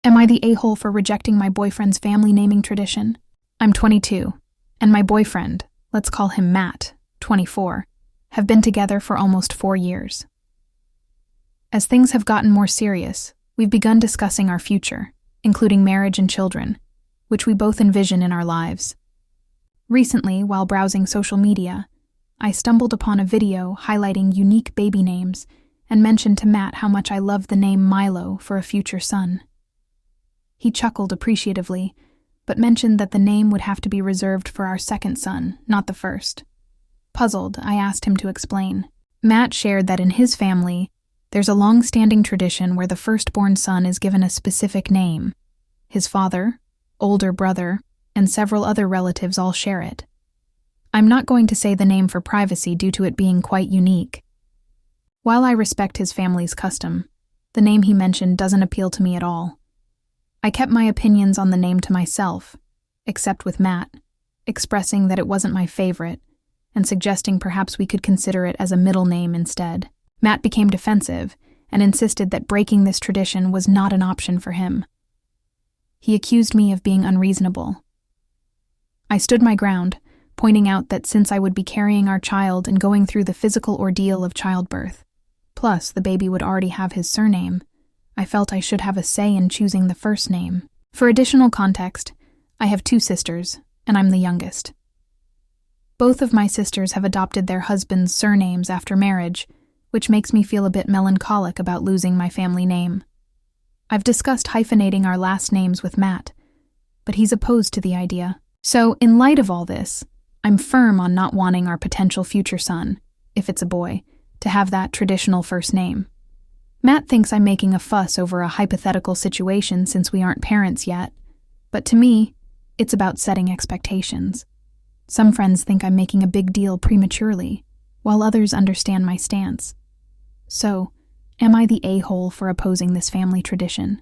Am I the a-hole for rejecting my boyfriend's family naming tradition? I'm 22, and my boyfriend, let's call him Matt, 24, have been together for almost 4 years. As things have gotten more serious, we've begun discussing our future, including marriage and children, which we both envision in our lives. Recently, while browsing social media, I stumbled upon a video highlighting unique baby names and mentioned to Matt how much I love the name Milo for a future son. He chuckled appreciatively, but mentioned that the name would have to be reserved for our second son, not the first. Puzzled, I asked him to explain. Matt shared that in his family, there's a long-standing tradition where the firstborn son is given a specific name. His father, older brother, and several other relatives all share it. I'm not going to say the name for privacy due to it being quite unique. While I respect his family's custom, the name he mentioned doesn't appeal to me at all. I kept my opinions on the name to myself, except with Matt, expressing that it wasn't my favorite, and suggesting perhaps we could consider it as a middle name instead. Matt became defensive and insisted that breaking this tradition was not an option for him. He accused me of being unreasonable. I stood my ground, pointing out that since I would be carrying our child and going through the physical ordeal of childbirth, plus the baby would already have his surname, I felt I should have a say in choosing the first name. For additional context, I have 2 sisters, and I'm the youngest. Both of my sisters have adopted their husbands' surnames after marriage, which makes me feel a bit melancholic about losing my family name. I've discussed hyphenating our last names with Matt, but he's opposed to the idea. So, in light of all this, I'm firm on not wanting our potential future son, if it's a boy, to have that traditional first name. Matt thinks I'm making a fuss over a hypothetical situation since we aren't parents yet, but to me, it's about setting expectations. Some friends think I'm making a big deal prematurely, while others understand my stance. So, am I the a-hole for opposing this family tradition?